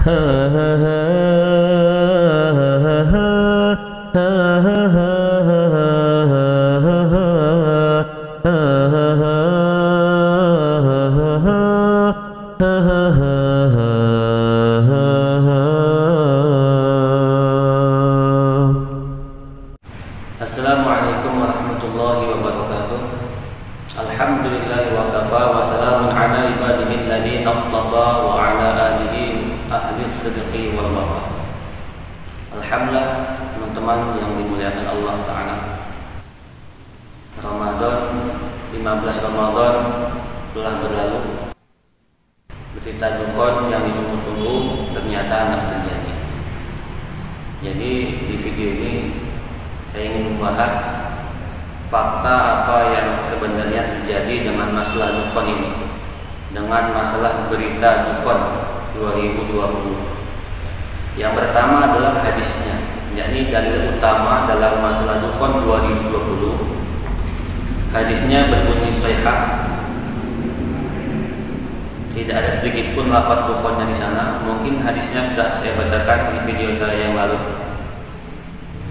Assalamualaikum warahmatullahi wabarakatuh. Alhamdulillahi wa kafa wa salamun ala ibadihi alladhina astafa wa ala alihi ahli sidqi wal wafa. Alhamdulillah teman-teman yang dimuliakan Allah Ta'ala, Ramadan 15 Ramadan telah berlalu. Berita dukhon yang ditunggu-tunggu ternyata tidak terjadi. Jadi di video ini saya ingin membahas fakta apa yang sebenarnya terjadi dengan masalah dukhon ini, dengan masalah berita dukhon 2020. Yang pertama adalah hadisnya, yakni dalil utama dalam masalah dukhon 2020. Hadisnya berbunyi shahih. Tidak ada sedikit pun lafaz dukhonnya di sana. Mungkin hadisnya sudah saya bacakan di video saya yang lalu.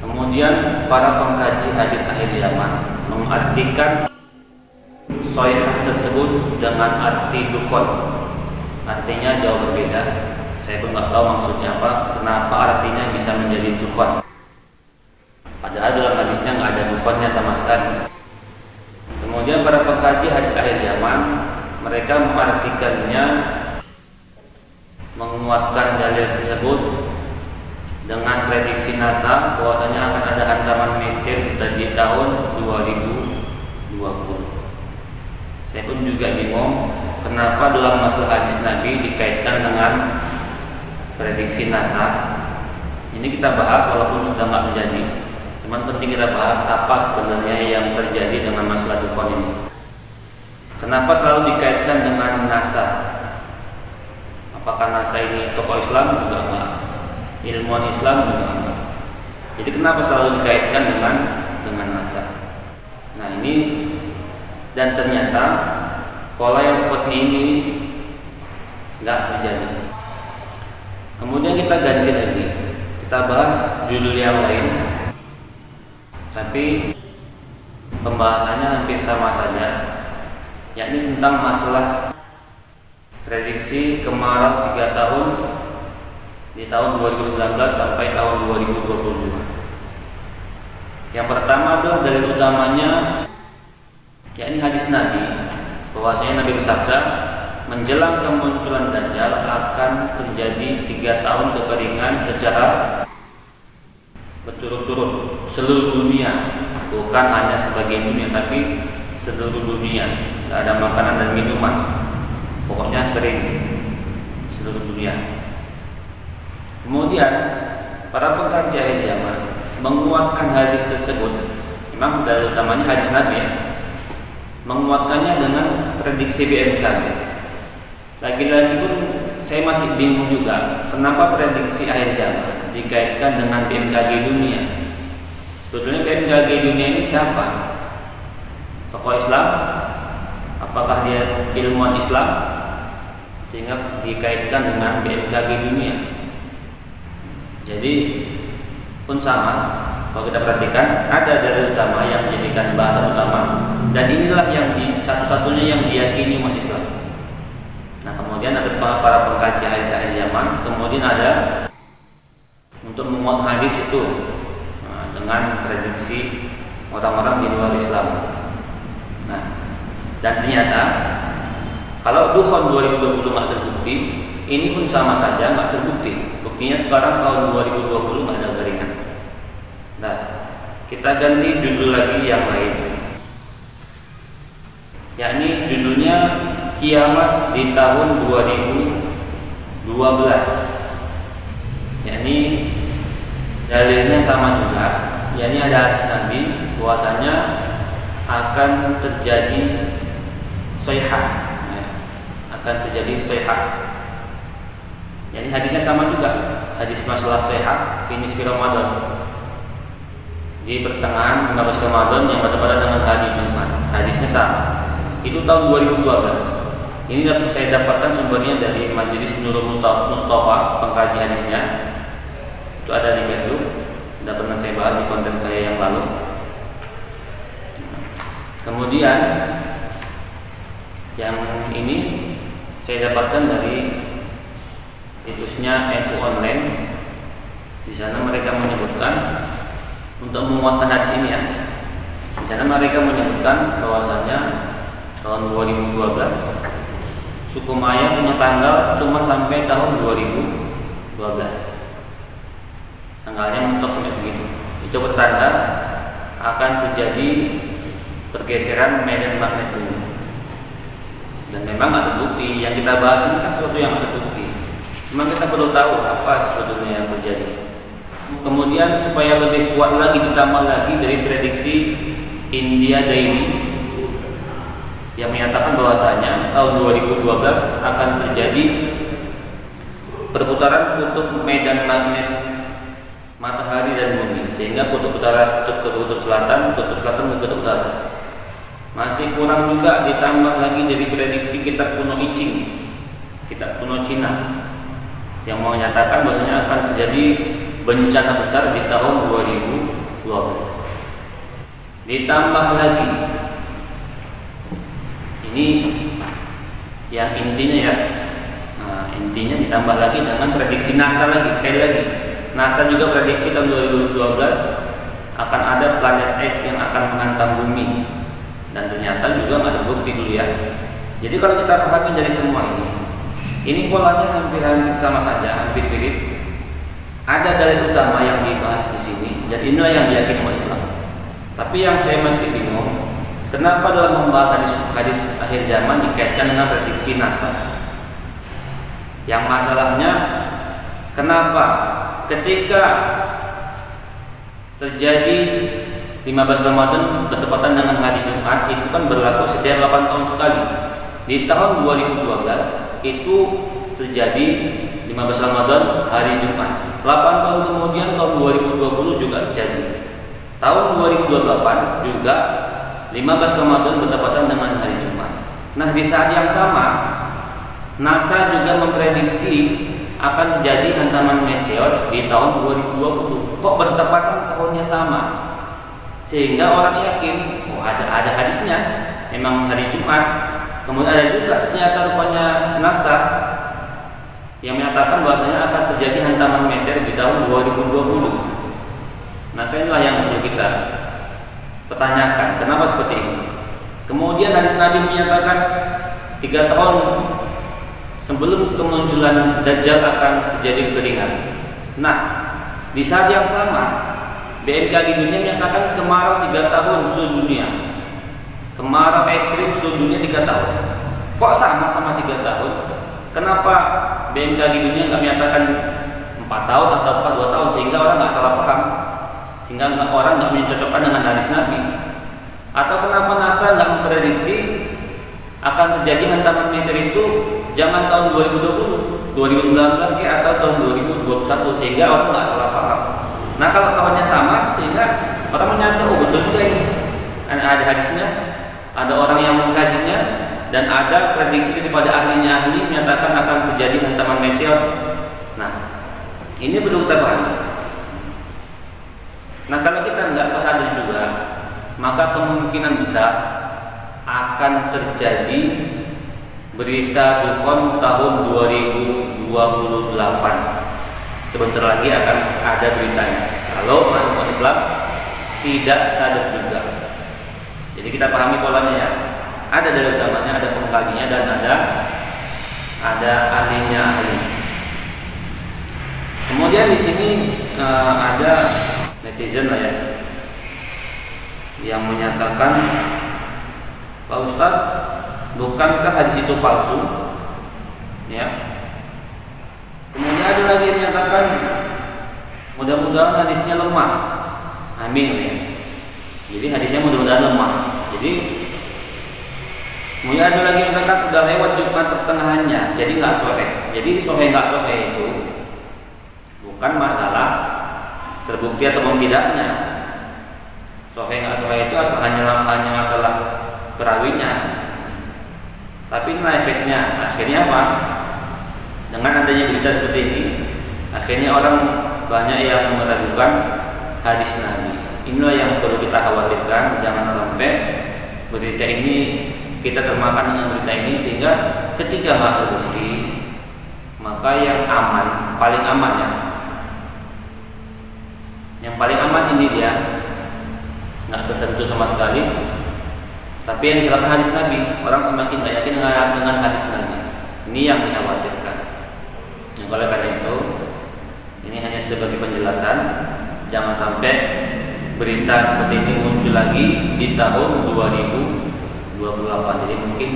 Kemudian para pengkaji hadis akhir zaman mengartikan shahih tersebut dengan arti dukhon. Artinya jauh berbeda. Saya pun nggak tahu maksudnya apa. Kenapa artinya bisa menjadi dukhon? Padahal dalam hadisnya nggak ada dukhonnya sama sekali. Kemudian para pengkaji hadis akhir zaman mereka mengartikannya, menguatkan dalil tersebut dengan prediksi NASA bahwasanya akan ada hantaman meteor di tahun 2020. Saya pun juga bingung kenapa dalam masalah hadis Nabi dikaitkan dengan prediksi NASA. Ini kita bahas walaupun sudah nggak terjadi. Cuman penting kita bahas apa sebenarnya yang terjadi dengan masalah dukhon ini. Kenapa selalu dikaitkan dengan NASA? Apakah NASA ini tokoh Islam? Juga enggak. Ilmuwan Islam juga enggak. Jadi kenapa selalu dikaitkan dengan NASA? Nah ini, dan ternyata pola yang seperti ini enggak terjadi. Kemudian kita ganti lagi, kita bahas judul yang lain, tapi pembahasannya hampir sama saja, yakni tentang masalah prediksi kemarau 3 tahun di tahun 2019 sampai tahun 2022. Yang pertama adalah dalil utamanya, yakni hadis Nabi, bahwasanya Nabi bersabda, menjelang kemunculan Dajjal akan terjadi 3 tahun kekeringan secara berturut-turut seluruh dunia, bukan hanya sebagian dunia tapi seluruh dunia. Tidak ada makanan dan minuman, pokoknya kering seluruh dunia. Kemudian para pengkaji akhir zaman menguatkan hadis tersebut. Memang dalil utamanya hadis Nabi ya, menguatkannya dengan prediksi BMKG. Lagi-lagi pun saya masih bingung juga kenapa prediksi akhir zaman dikaitkan dengan BMKG dunia. Sebetulnya BMKG dunia ini siapa? Tokoh Islam? Apakah dia ilmuwan Islam sehingga dikaitkan dengan BMKG dunia? Jadi pun sama, kalau kita perhatikan ada dalil utama yang menjadikan bahasan utama, dan inilah yang satu-satunya yang diyakini umat Islam. Nah kemudian ada para pengkaji hadis akhir zaman, kemudian ada untuk menguat hadis itu dengan prediksi orang-orang di luar Islam. Nah, dan ternyata kalau dukhon 2020 nggak terbukti, ini pun sama saja nggak terbukti. Buktinya sekarang tahun 2020 nggak ada keringan. Nah, kita ganti judul lagi yang lain, yakni judulnya kiamat di tahun 2012. Yakni dalilnya sama juga, yakni ada hadis Nabi bahwasanya akan terjadi shahih, akan terjadi shahih. Yani hadisnya sama juga, hadis masalah shahih fi nisfi Ramadan, di pertengahan 15 Ramadan yang bertepatan dengan hari Jumat. Hadisnya sama. Itu tahun 2012. Ini saya dapatkan sumbernya dari Majelis Nurul Mustafa, pengkaji hadisnya. Itu ada di Facebook. Sudah pernah saya bahas di konten saya yang lalu. Kemudian yang ini saya dapatkan dari situsnya NU Online. Di sana mereka menyebutkan untuk menguatkan hadis ini ya. Di sana mereka menyebutkan bahwasanya tahun 2012 suku Maya punya tanggal cuma sampai tahun 2012. Tanggalnya mentok sampai segitu. Itu bertanda akan terjadi pergeseran medan magnet bumi. Dan memang ada bukti. Yang kita bahas ini kan sesuatu yang ada bukti. Cuma kita perlu tahu apa sebetulnya yang terjadi. Kemudian supaya lebih kuat lagi, ditambah lagi dari prediksi India Daily yang menyatakan bahwasanya tahun 2012 akan terjadi perputaran kutub medan magnet matahari dan bumi, sehingga kutub utara ke kutub selatan ke kutub utara. Masih kurang juga ditambah lagi dari prediksi kitab kuno I Ching, kitab kuno Cina, yang menyatakan bahwasanya akan terjadi bencana besar di tahun 2012. Ditambah lagi, ini yang intinya ya. Nah, intinya ditambah lagi dengan prediksi NASA lagi. Sekali lagi, NASA juga prediksi tahun 2012 akan ada planet X yang akan menghantam bumi. Dan ternyata juga nggak terbukti dulu ya. Jadi kalau kita pahami dari semua ini polanya hampir sama saja, hampir mirip. Ada dalil utama yang dibahas di sini, dan inilah yang diyakini oleh Islam. Tapi yang saya masih bingung, kenapa dalam membahas hadis akhir zaman dikaitkan dengan prediksi NASA? Yang masalahnya, kenapa ketika terjadi 15 Ramadan bertepatan dengan hari Jumat, itu kan berlaku setiap 8 tahun sekali. Di tahun 2012 itu terjadi 15 Ramadan hari Jumat. 8 tahun kemudian tahun 2020 juga terjadi. Tahun 2028 juga 15 Ramadan bertepatan dengan hari Jumat. Nah, di saat yang sama NASA juga memprediksi akan terjadi hantaman meteor di tahun 2020. Kok bertepatan tahunnya sama? Sehingga orang yakin, oh ada hadisnya, memang hari Jumat. Kemudian ada juga ternyata rupanya NASA yang menyatakan bahwasanya akan terjadi hantaman meteor di tahun 2020. Maka inilah yang perlu kita pertanyakan, kenapa seperti ini. Kemudian hadis Nabi menyatakan 3 tahun sebelum kemunculan Dajjal akan terjadi kekeringan. Nah, di saat yang sama BMKG dunia menyatakan kemarau 3 tahun seluruh dunia. Kemarau ekstrim seluruh dunia 3 tahun. Kok sama-sama 3 tahun? Kenapa BMKG dunia nggak menyatakan 4 tahun atau 2 tahun sehingga orang nggak salah paham, sehingga orang nggak mencocokkan dengan hadis Nabi? Atau kenapa NASA nggak memprediksi akan terjadi hantaman meteor itu jangan tahun 2020, 2019 atau tahun 2021 sehingga orang nggak salah paham? Nah, kalau tahunnya sama sehingga orang menyangka oh betul juga ini, ada hadisnya, ada orang yang mengkajinya, dan ada prediksi daripada ahli menyatakan akan terjadi hantaman meteor. Nah, ini perlu kita pahami. Nah, kalau kita nggak sadar juga, maka kemungkinan besar akan terjadi berita dukhon tahun 2028. Sebentar lagi akan ada beritanya. Kalau umat Islam tidak sadar juga. Jadi kita pahami polanya ya. Ada dalil utamanya, ada pengkajinya, dan ada ahlinya. Kemudian di sini ada netizen lah ya, yang menyatakan, Pak Ustadz, bukankah hadis itu palsu? Ya. Kemudian ada lagi yang menyatakan, mudah-mudahan hadisnya lemah. Amin ya. Jadi hadisnya mudah-mudahan lemah. Jadi kemudian ada lagi yang mengatakan udah lewat Jumat pertengahannya, jadi nggak sahih. Jadi sahih nggak sahih itu bukan masalah terbukti atau tidaknya. Sahih nggak sahih itu hanya masalah perawinya. Tapi inilah efeknya. Akhirnya apa? Dengan adanya berita seperti ini, akhirnya orang banyak yang meragukan hadis Nabi. Inilah yang perlu kita khawatirkan. Jangan sampai berita ini kita termakan dengan berita ini, sehingga ketika nggak terbukti, maka yang aman, paling aman ya, yang paling aman ini dia nggak tersentuh sama sekali. Tapi yang disalahkan hadis Nabi, orang semakin nggak yakin dengan hadis Nabi. Ini yang dikhawatirkan. Nah, oleh karena itu, ini hanya sebagai penjelasan. Jangan sampai berita seperti ini muncul lagi di tahun 2028. Jadi mungkin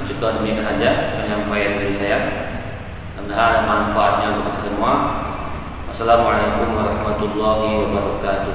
cukup demikian saja penyampaian dari saya. Mudah-mudahan ada manfaatnya untuk kita semua. Wassalamualaikum warahmatullahi wabarakatuh.